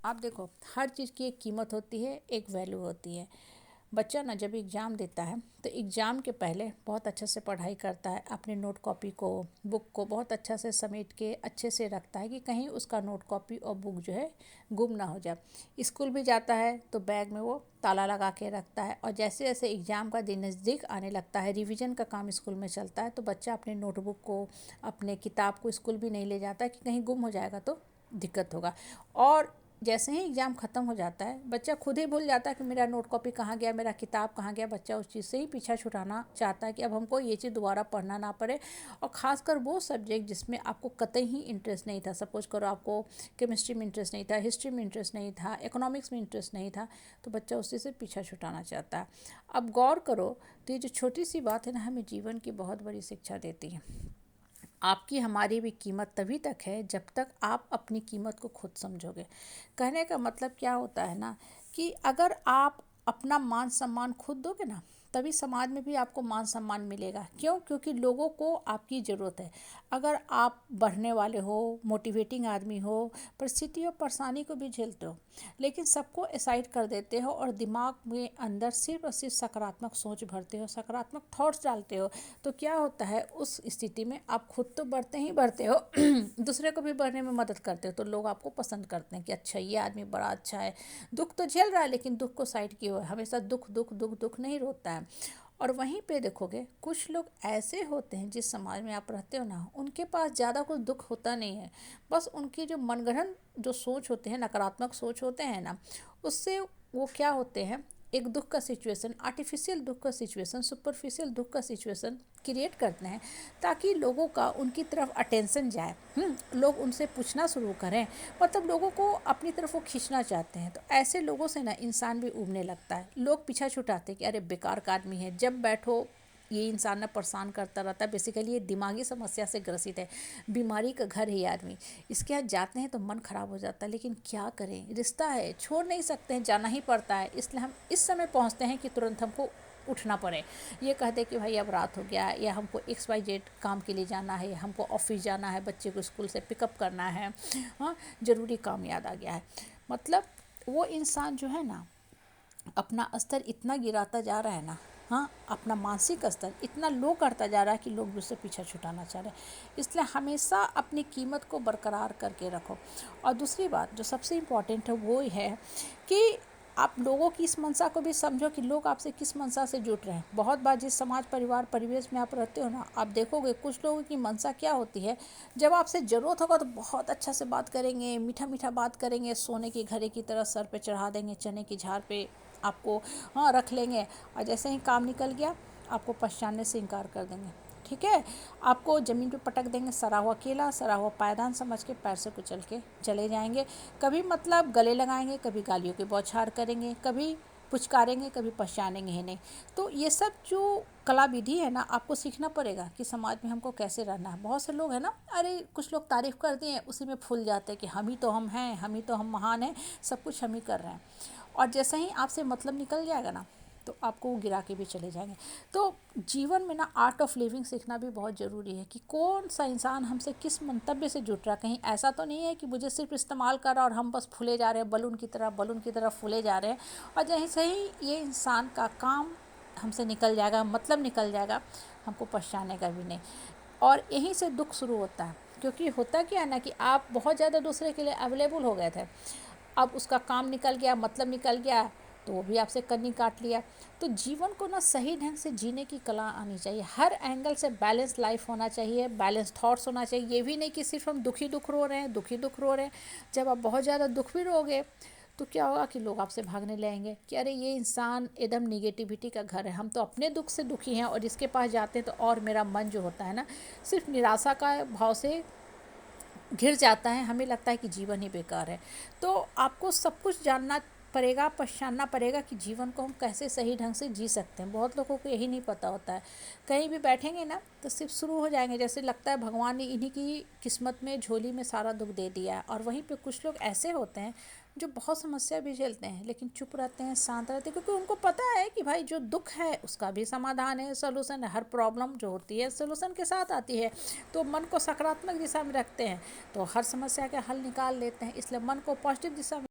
आप देखो, हर चीज़ की एक कीमत होती है, एक वैल्यू होती है। बच्चा ना जब एग्ज़ाम देता है तो एग्ज़ाम के पहले बहुत अच्छे से पढ़ाई करता है, अपने नोट कॉपी को, बुक को बहुत अच्छा से समेट के अच्छे से रखता है कि कहीं उसका नोट कॉपी और बुक जो है गुम ना हो जाए। स्कूल भी जाता है तो बैग में वो ताला लगा के रखता है, और जैसे जैसे एग्ज़ाम का दिन नज़दीक आने लगता है, रिवीजन का काम स्कूल में चलता है, तो बच्चा अपने नोटबुक को, अपने किताब को स्कूल भी नहीं ले जाता कि कहीं गुम हो जाएगा तो दिक्कत होगा। और जैसे ही एग्ज़ाम ख़त्म हो जाता है, बच्चा खुद ही भूल जाता है कि मेरा नोट कॉपी कहाँ गया, मेरा किताब कहाँ गया। बच्चा उस चीज़ से ही पीछा छुड़ाना चाहता है कि अब हमको ये चीज़ दोबारा पढ़ना ना पड़े। और ख़ासकर वो सब्जेक्ट जिसमें आपको कतई ही इंटरेस्ट नहीं था, सपोज करो आपको केमिस्ट्री में इंटरेस्ट नहीं था, हिस्ट्री में इंटरेस्ट नहीं था, इकोनॉमिक्स में इंटरेस्ट नहीं था, तो बच्चा उसी से पीछा छुड़ाना चाहता है। अब गौर करो, तो ये जो छोटी सी बात है ना, हमें जीवन की बहुत बड़ी शिक्षा देती है। आपकी हमारी भी कीमत तभी तक है जब तक आप अपनी कीमत को खुद समझोगे। कहने का मतलब क्या होता है ना, कि अगर आप अपना मान सम्मान खुद दोगे ना, तभी समाज में भी आपको मान सम्मान मिलेगा। क्यों? क्योंकि लोगों को आपकी ज़रूरत है। अगर आप बढ़ने वाले हो, मोटिवेटिंग आदमी हो, परिस्थिति और परेशानी को भी झेलते हो, लेकिन सबको असाइड कर देते हो और दिमाग में अंदर सिर्फ और सिर्फ सकारात्मक सोच भरते हो, सकारात्मक थॉट्स डालते हो, तो क्या होता है उस स्थिति में आप खुद तो बढ़ते ही बढ़ते हो दूसरे को भी बढ़ने में मदद करते हो, तो लोग आपको पसंद करते हैं कि अच्छा ये आदमी बड़ा अच्छा है, दुख तो झेल रहा है लेकिन दुख को साइड किए हुए, हमेशा दुख दुख दुख दुख नहीं रोता है। और वहीं पे देखोगे, कुछ लोग ऐसे होते हैं जिस समाज में आप रहते हो ना, उनके पास ज़्यादा कुछ दुख होता नहीं है। बस उनकी जो मनगढ़ंत जो सोच होते हैं, नकारात्मक सोच होते हैं ना, उससे वो क्या होते हैं, एक दुख का सिचुएशन, आर्टिफिशियल दुख का सिचुएशन, सुपरफिशियल दुख का सिचुएशन क्रिएट करते हैं, ताकि लोगों का उनकी तरफ अटेंशन जाए। लोग उनसे पूछना शुरू करें, मतलब लोगों को अपनी तरफ वो खींचना चाहते हैं। तो ऐसे लोगों से ना इंसान भी उबने लगता है। लोग पीछा छुटाते हैं कि अरे बेकार का आदमी है, जब बैठो ये इंसान ना परेशान करता रहता है। बेसिकली ये दिमागी समस्या से ग्रसित है, बीमारी का घर है ये आदमी। इसके यहाँ जाते हैं तो मन खराब हो जाता है, लेकिन क्या करें, रिश्ता है, छोड़ नहीं सकते हैं, जाना ही पड़ता है। इसलिए हम इस समय पहुँचते हैं कि तुरंत हमको उठना पड़े। ये कहते कि भाई अब रात हो गया, या हमको XYZ काम के लिए जाना है, हमको ऑफिस जाना है, बच्चे को स्कूल से पिकअप करना है, हाँ, ज़रूरी काम याद आ गया है। मतलब वो इंसान जो है ना, अपना स्तर इतना गिराता जा रहा है ना, हाँ, अपना मानसिक स्तर इतना लो करता जा रहा है कि लोग भी उससे पीछा छुटाना चाह रहे हैं। इसलिए हमेशा अपनी कीमत को बरकरार करके रखो। और दूसरी बात जो सबसे इम्पॉर्टेंट है वो है कि आप लोगों की इस मंशा को भी समझो कि लोग आपसे किस मंशा से जुट रहे हैं। बहुत बार जिस समाज परिवार परिवेश में आप रहते हो ना, आप देखोगे कुछ लोगों की मंशा क्या होती है, जब आपसे ज़रूरत होगा तो बहुत अच्छा से बात करेंगे, मीठा मीठा बात करेंगे, सोने की घड़े की तरह सर पे चढ़ा देंगे, चने की झाड़ पे आपको, हाँ, रख लेंगे। और जैसे ही काम निकल गया, आपको पहचानने से इनकार कर देंगे। ठीक है, आपको ज़मीन पे पटक देंगे, सड़ा हुआ केला, सड़ा हुआ पायदान समझ के पैर से कुचल के चले जाएंगे। कभी मतलब गले लगाएंगे, कभी गालियों की बौछार करेंगे, कभी पुचकारेंगे, कभी पहचानेंगे ही नहीं। तो ये सब जो कला विधि है ना, आपको सीखना पड़ेगा कि समाज में हमको कैसे रहना है। बहुत से लोग हैं ना, अरे कुछ लोग तारीफ़ कर दिए, उसी में फूल जाते हैं कि हम ही तो हम हैं, हम ही तो हम महान हैं, सब कुछ हम ही कर रहे हैं। और जैसे ही आपसे मतलब निकल जाएगा ना, तो आपको वो गिरा के भी चले जाएंगे। तो जीवन में ना आर्ट ऑफ लिविंग सीखना भी बहुत ज़रूरी है कि कौन सा इंसान हमसे किस मंतव्य से जुट रहा है। कहीं ऐसा तो नहीं है कि मुझे सिर्फ इस्तेमाल कर रहा और हम बस फूले जा रहे हैं, बलून की तरह फूले जा रहे हैं, और जैसे ही ये इंसान का काम हमसे निकल जाएगा, मतलब निकल जाएगा, हमको पहचानेगा भी नहीं। और यहीं से दुख शुरू होता है, क्योंकि होता क्या है ना, कि आप बहुत ज़्यादा दूसरे के लिए अवेलेबल हो गए थे, अब उसका काम निकल गया, मतलब निकल गया, तो वो भी आपसे कन्नी काट लिया। तो जीवन को ना सही ढंग से जीने की कला आनी चाहिए, हर एंगल से बैलेंस लाइफ होना चाहिए, बैलेंस थॉट्स होना चाहिए। ये भी नहीं कि सिर्फ हम दुखी दुख रो रहे हैं, दुखी दुख रो रहे हैं। जब आप बहुत ज़्यादा दुख भी रोगे, तो क्या होगा कि लोग आपसे भागने लगेंगे कि अरे ये इंसान एकदम निगेटिविटी का घर है, हम तो अपने दुख से दुखी हैं, और इसके पास जाते हैं तो और मेरा मन जो होता है ना, सिर्फ निराशा का भाव से घिर जाता है, हमें लगता है कि जीवन ही बेकार है। तो आपको सब कुछ जानना पड़ेगा, पहचानना पड़ेगा कि जीवन को हम कैसे सही ढंग से जी सकते हैं। बहुत लोगों को यही नहीं पता होता है, कहीं भी बैठेंगे ना तो सिर्फ शुरू हो जाएंगे, जैसे लगता है भगवान ने इन्हीं की किस्मत में, झोली में सारा दुख दे दिया है। और वहीं पे कुछ लोग ऐसे होते हैं जो बहुत समस्या भी झेलते हैं, लेकिन चुप रहते हैं, शांत रहते हैं, क्योंकि उनको पता है कि भाई जो दुख है उसका भी समाधान है, सोल्यूशन है। हर प्रॉब्लम जो होती है सोल्यूशन के साथ आती है। तो मन को सकारात्मक दिशा में रखते हैं तो हर समस्या का हल निकाल लेते हैं। इसलिए मन को पॉजिटिव दिशा में